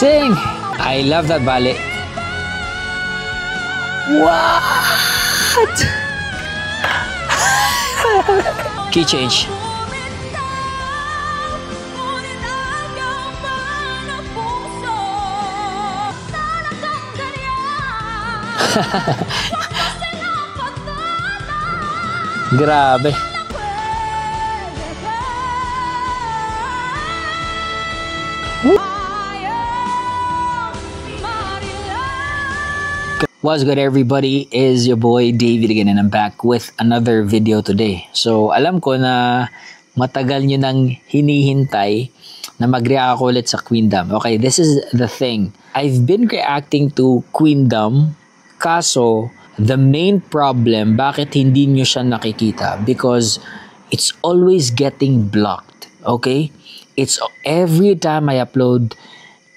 sing. I love that ballet. What? Key change. Grabe. What's good, everybody? Is your boy David again, and I'm back with another video today. So alam ko na matagal nyo nang hinihintay na mag-react ako ulit sa Queendom. Okay, this is the thing. I've been reacting to Queendom, kaso the main problem, bakit hindi nyo siya nakikita? Because it's always getting blocked. Okay? It's every time I upload,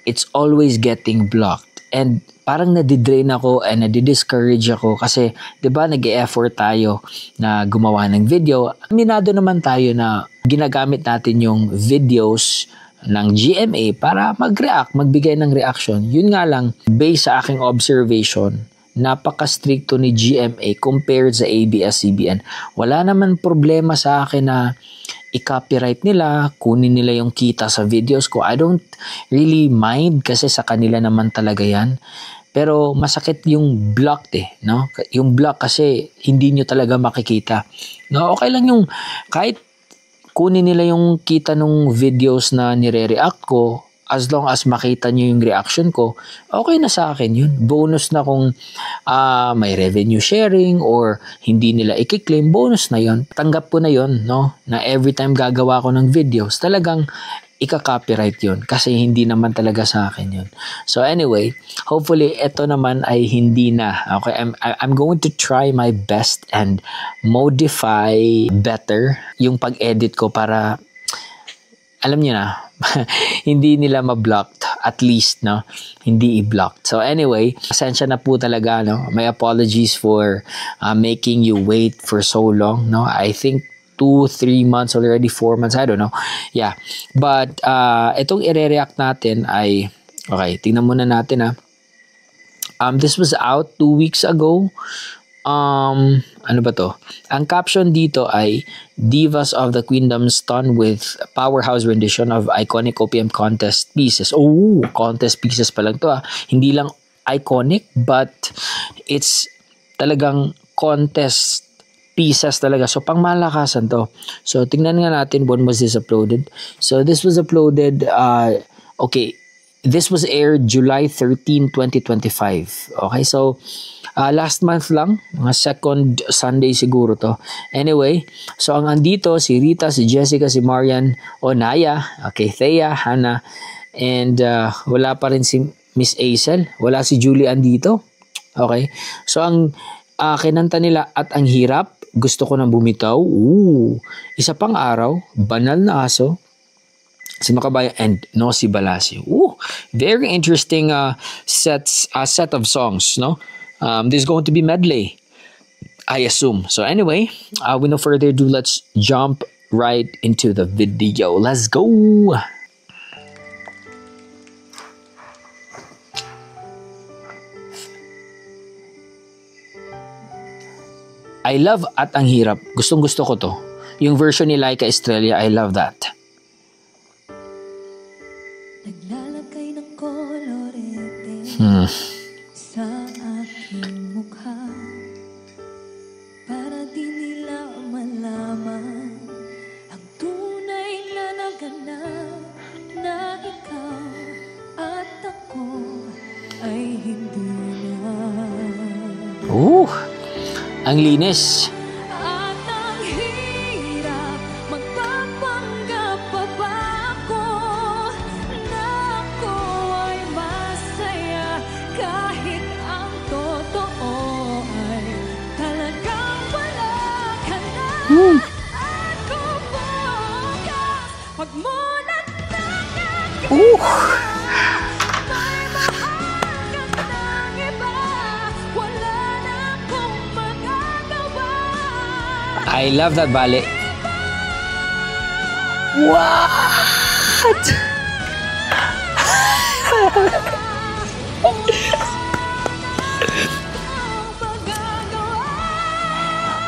it's always getting blocked. And parang nadidrain ako and nadidiscourage ako kasi 'di ba nag-e-effort tayo na gumawa ng video. Aminado naman tayo na ginagamit natin yung videos ng GMA para mag-react, magbigay ng reaction. Yun nga lang, based sa aking observation, napaka-stricto ni GMA compared sa ABS-CBN. Wala naman problema sa akin na i-copyright nila, kunin nila yung kita sa videos ko. I don't really mind kasi sa kanila naman talaga yan. Pero masakit yung blocked no? Yung block kasi hindi nyo talaga makikita. No, okay lang yung kahit kunin nila yung kita nung videos na nire-react ko, as long as makita nyo yung reaction ko, okay na sa akin yun. Bonus na kung may revenue sharing or hindi nila i-claim, bonus na yun. Tanggap ko na yun, no? Na every time gagawa ko ng videos, talagang ika-copyright yun kasi hindi naman talaga sa akin yun. So anyway, hopefully ito naman ay hindi na. Okay, I'm going to try my best and modify better yung pag-edit ko para alam niyo na, hindi nila ma-blocked, at least, no? Hindi i-blocked. So anyway, pasensya na po talaga, no? My apologies for making you wait for so long, no? I think 2-3 months already, 4 months, I don't know. Yeah. But itong i-react natin ay, okay, tingnan muna natin this was out 2 weeks ago. Ano ba to? Ang caption dito ay Divas of the Queendom stunned with powerhouse rendition of iconic OPM contest pieces. Oh, contest pieces pa lang to Hindi lang iconic, but it's talagang contest pieces talaga. So, pangmalakasan to. So, tingnan nga natin when was this uploaded. So, this was uploaded, okay, this was aired July 13, 2025. Okay, so, last month lang, mga second Sunday siguro to. Anyway, so ang andito, si Rita, si Jessica, si Marian, Naya, okay, Thea, Hannah, and wala pa rin si Miss Aisel, wala si Julie andito. Okay, so ang kinanta nila At Ang Hirap, Gusto Ko Nang Bumitaw, Isa Pang Araw, Banal na Aso, si Makabayan, and No Si Balasio. Very interesting set of songs, no? This is going to be medley, I assume. So anyway, with no further ado, let's jump right into the video. Let's go! I love At Ang Hirap. Gustong gusto ko to. Yung version ni Laika Estrella, I love that. Naglalagay ng kolorete sa aking mukha para di nila malaman ang tunay na naganap na ikaw at ako ay hindi na. Ang linis. At ang hirap, magpapanggap pa ba ako na ako ay masaya kahit ang totoo ay talagang wala ka na. At kung bukas, pagmulat ng aking may mahal ka ng iba, wala na akong magagawa. I love that ballet. What?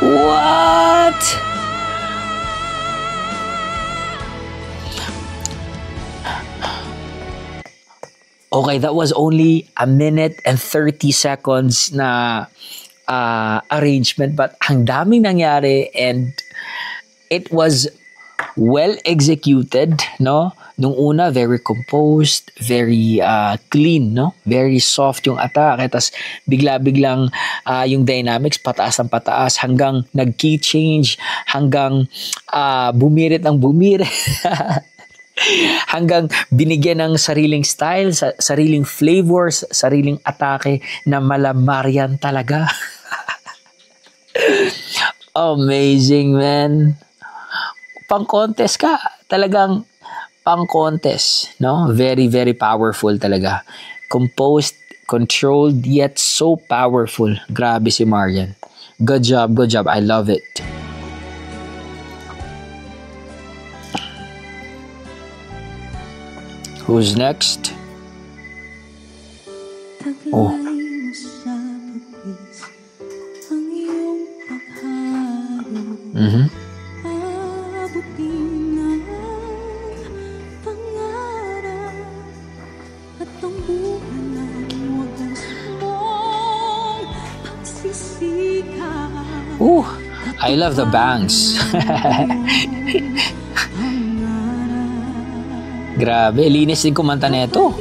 What? Okay, that was only a minute and 30 seconds na arrangement, but ang daming nangyari and it was well executed, no? Nung una, very composed, very clean, no? Very soft yung atake, tas bigla-biglang yung dynamics pataas ng pataas hanggang nag-key change, hanggang bumirit ng bumirit. Hanggang binigyan ng sariling style, sariling flavors, sariling atake na malamarian talaga. Amazing, man. Pang-contest ka. Talagang pang-contest, no? Very, very powerful talaga. Composed, controlled, yet so powerful. Grabe si Marian. Good job, good job. I love it. Who's next? Oh. Mm-hmm. Ooh, I love the bangs. Grabe, linis din kumanta na ito.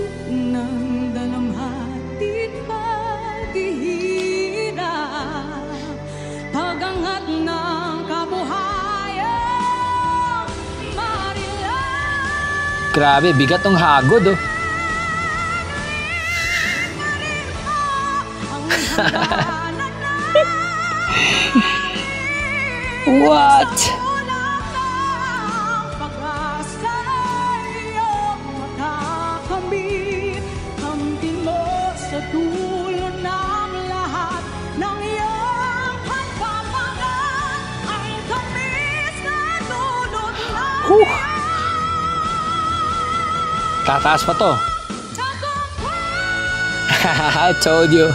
Grabe, bigat ng hagod, oh. What? Tataas pa to. I told you.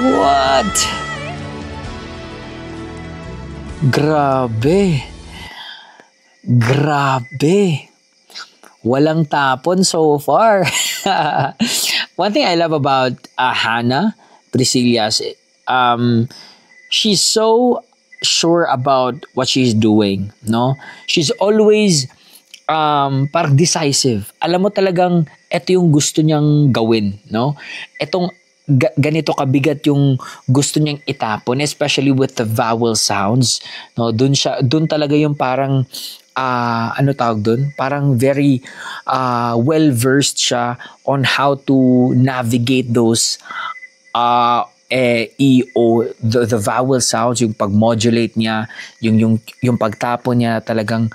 What? Grabe. Grabe. Walang tapon so far. One thing I love about Hannah Priscillas, she's so sure about what she's doing, no? She's always parang decisive. Alam mo talagang ito yung gusto niyang gawin, no? Itong ganito kabigat yung gusto niyang itapon, especially with the vowel sounds, no? Doon talaga yung parang ano tawag doon? Parang very well versed siya on how to navigate those the vowel sounds, yung pag-modulate niya, yung pagtapon niya talagang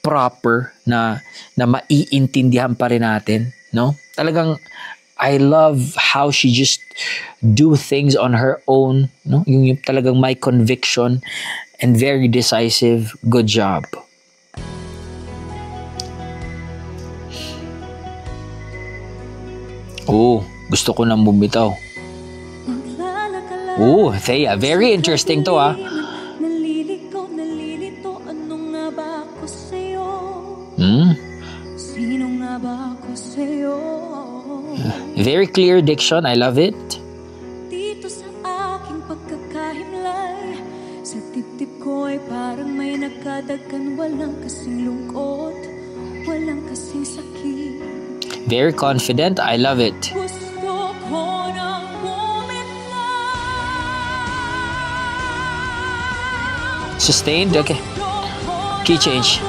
proper na maiintindihan pa rin natin, no? Talagang I love how she just do things on her own, no? Yung talagang may conviction and very decisive. Good job. Oh, gusto ko nang bumitaw. Oh, Thea, very interesting to, ah. Very clear diction. I love it. Dito sa aking pagkakahimlay, sa tip-tip ko ay parang may nagkadagkan, walang kasing lungkot, walang kasing sakit. Very confident. I love it. Gusto ko nang bumitaw. Sustained. Okay. Key change.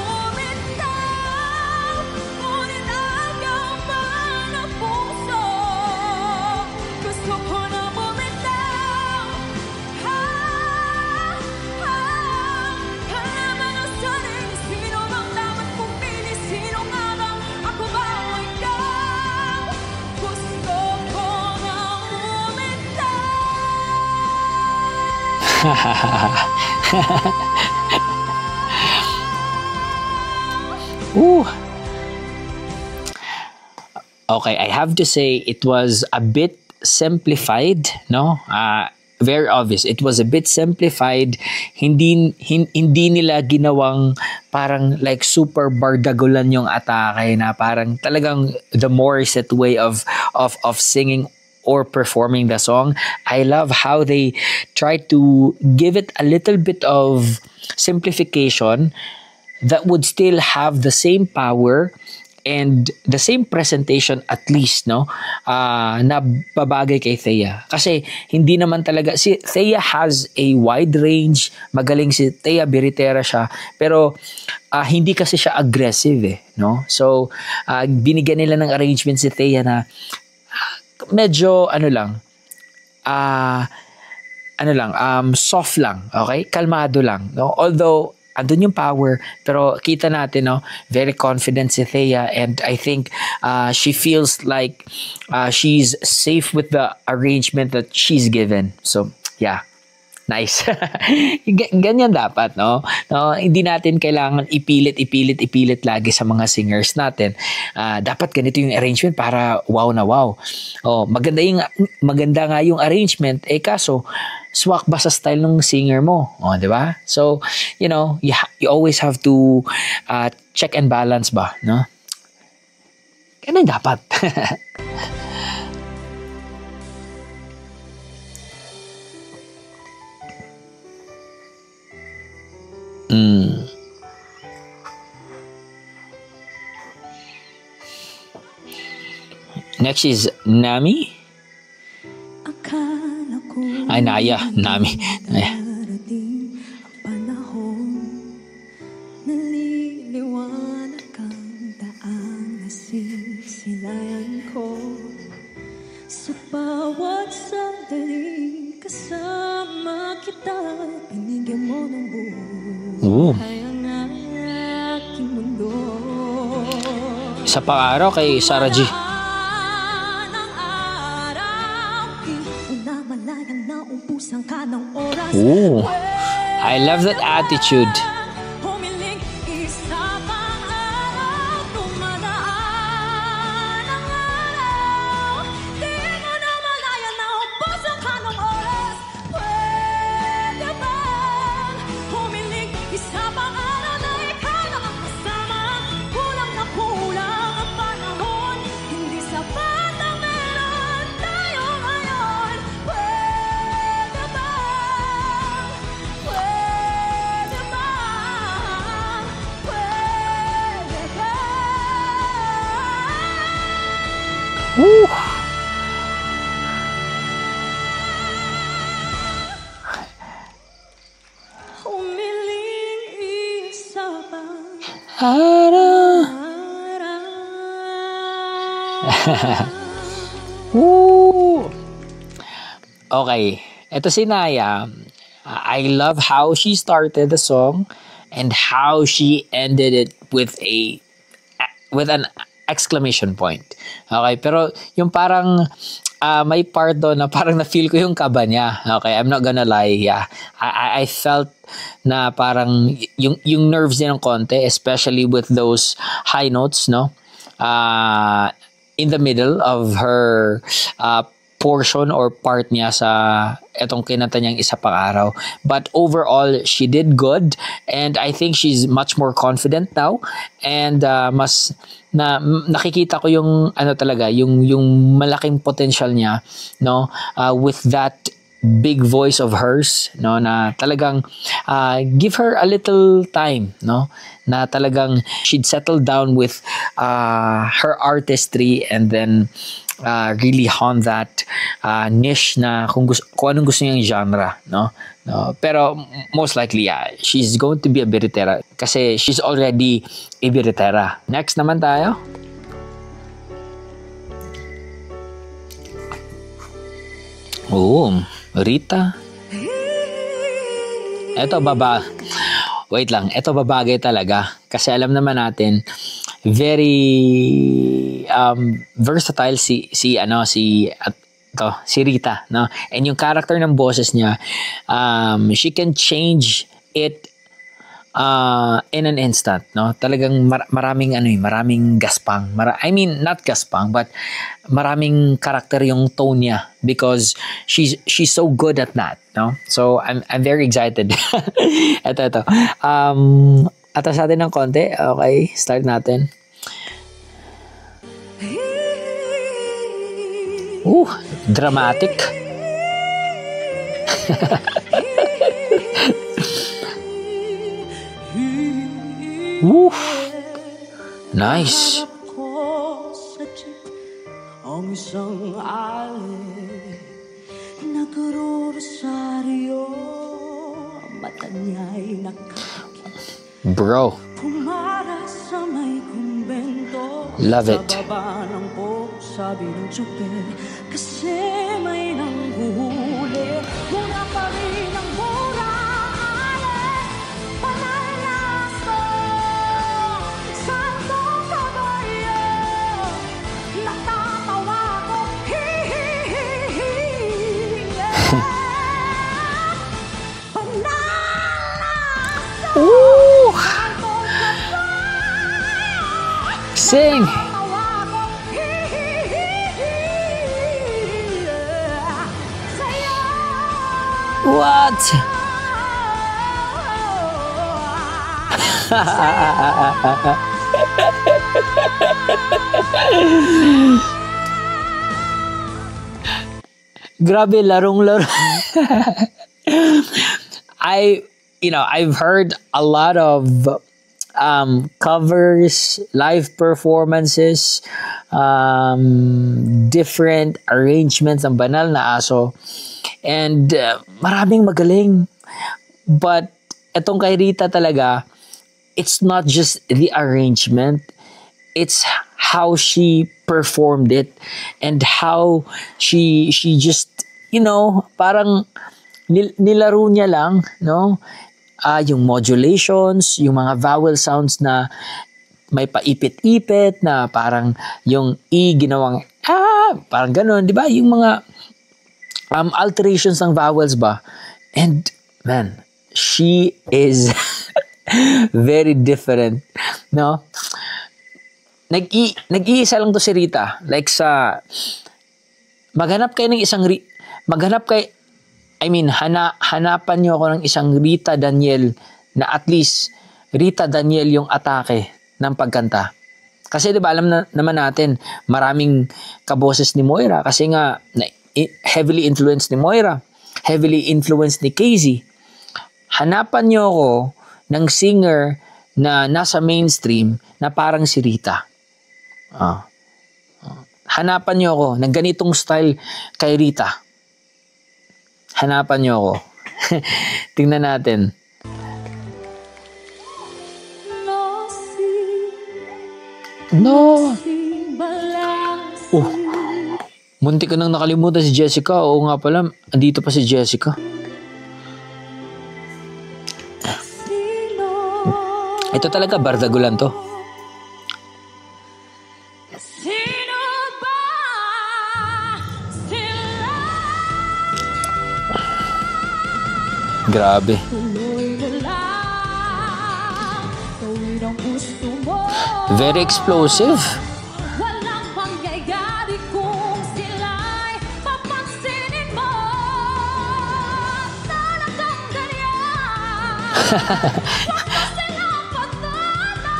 Gusto Okay, I have to say it was a bit simplified, no? Very obvious. It was a bit simplified. Hindi nila ginawang parang like super bardagulan yung atake na parang talagang the Morissette way of singing or performing the song. I love how they try to give it a little bit of simplification that would still have the same power and the same presentation at least, no, na babagay kay Thea. Kasi hindi naman talaga, si Thea has a wide range, magaling si Thea, biritera siya, pero hindi kasi siya aggressive no. So binigyan nila ng arrangement si Thea na medyo soft lang, okay? Kalmado lang, no? Although andun yung power, pero kita natin, no, very confident si Thea, and I think she feels like she's safe with the arrangement that she's given. So, yeah. Nice. Ganyan dapat, no? Hindi natin kailangan ipilit lagi sa mga singers natin. Dapat ganito yung arrangement para wow na wow. Maganda nga yung arrangement, kaso swak ba sa style ng singer mo? Di ba? So, you always have to check and balance ba, no? Ganun dapat. Next is Nami. Akala ko Ay, Naya. Nami. Naya. darating ang panahon, naliliwanag ang daang nasisilayan ko. Sa bawat sandali kasama kita, binigyan mo ng buhay ang aking mundo. Isa pa araw kay Sarah G. Ooh, I love that attitude. Woo! Woo! Okay, eto si Naya. I love how she started the song and how she ended it with an exclamation point. Okay, pero yung parang may part doon na parang na-feel ko yung kaba niya. Okay, I'm not gonna lie. Yeah. I felt na parang yung nerves niya ng konti, especially with those high notes, no? In the middle of her portion or part niya sa etong kinanta niyang Isa Pang Araw. But overall, she did good, and I think she's much more confident now, and mas nakikita ko yung talaga yung malaking potential niya, no, with that big voice of hers, no, na talagang give her a little time, no, na talagang she'd settle down with her artistry, and then really hone that niche na kung anong gusto niyang genre, no? Pero most likely, yeah, she's going to be a biritera kasi she's already a biritera. Next naman tayo. Rita. Wait lang, ito babagay talaga kasi alam naman natin very versatile si Rita, no? And yung character ng boses niya, she can change it in an instant, no? Talagang maraming gaspang. I mean, not gaspang, but maraming karakter yung tone niya because she's so good at that, no? So I'm very excited. Ito. Atas natin ng konti. Okay, start natin. Dramatic. Nice. Ang isang alay nagro-rosaryo, mata niya'y Bro. pumara sa may kumbento. Love it. Sa baba ng po, sabi ng tsuper, kasi may nanghuhuli. Mura pa rin ang mura, ale, panalaso. Santo kabayo, natatawa ko, hi-hi-hi-hi. Panalaso. Sing. What? Grabe, larong-laro. I've heard a lot of covers, live performances, different arrangements ng Banal na Aso. And maraming magaling. But etong kay Rita talaga, it's not just the arrangement, it's how she performed it and how she just, parang nilaro niya lang, no? Yung modulations, yung mga vowel sounds na may paipit-ipit na parang yung E ginawang parang ganun, di ba? Yung mga alterations ng vowels ba? And man, she is very different, no? Nag-iisa lang to si Rita. Like hanapan niyo ako ng isang Rita Daniel na at least Rita Daniel yung atake ng pagkanta. Kasi 'di ba alam naman natin, maraming kaboses ni Moira kasi nga heavily influenced ni Moira, heavily influenced ni Casey. Hanapan niyo ako ng singer na nasa mainstream na parang si Rita. Hanapan niyo ako ng ganitong style kay Rita. Hanapan niyo ako. Tingnan natin. No. Muntik ko nang nakalimutan si Jessica. Oo nga pala, andito pa si Jessica. Ito talaga, bardagulan to. Grabe. Very explosive. Walang pangyayari kung sila'y papansinin mo. Talagang ganyan. Wala silang patata.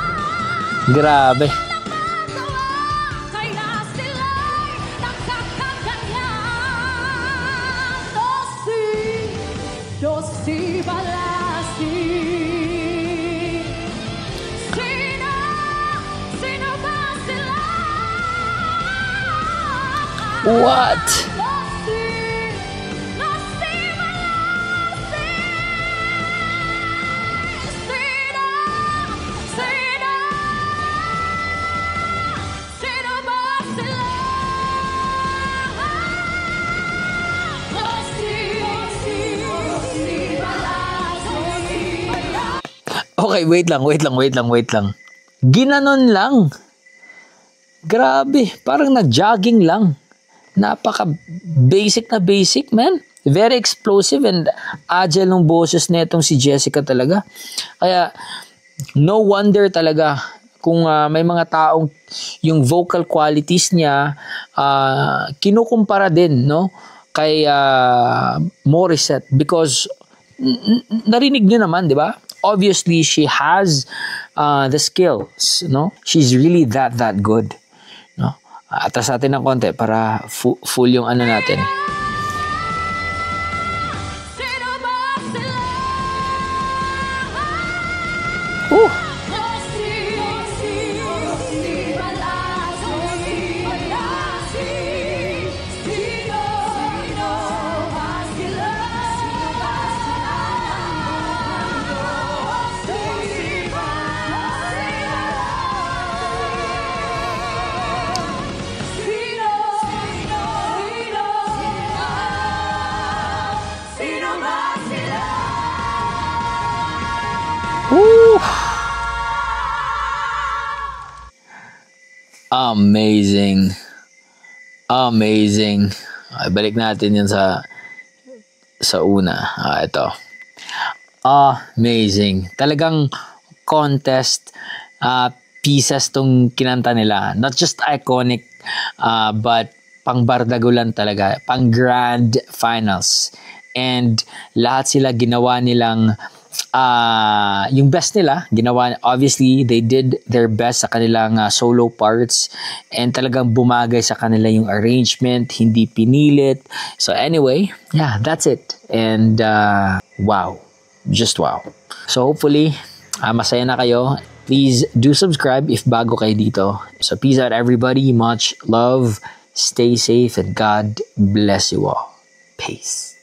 Grabe. Kaya sila'y nagkakaganyan. Dosi Balasi. Sino ba sila? What? Dosi Balasi. Sino ba sila? Okay, wait lang. Ginanon lang. Grabe, parang nag-jogging lang. Napaka basic na basic, man. Very explosive and agile ng boses na itong si Jessica talaga. Kaya, no wonder talaga kung may mga taong yung vocal qualities niya kinukumpara din, no, kay Morissette, because narinig niyo naman, di ba? Obviously, she has the skills, no? She's really that good, no? Atras natin ng konti para full yung ano natin. Sino ba sila? Woo! Amazing. Amazing. Balik natin yun sa una. Ito. Amazing. Talagang contest pieces tong kinanta nila. Not just iconic, but pang bardagulan talaga. Pang grand finals. And lahat sila ginawa nilang yung best nila, ginawa, obviously, they did their best sa kanilang solo parts, and talagang bumagay sa kanila yung arrangement, hindi pinilit. So anyway, yeah, that's it. And wow, just wow. So hopefully, masaya na kayo. Please do subscribe if bago kayo dito. So peace out everybody, much love, stay safe, and God bless you all. Peace.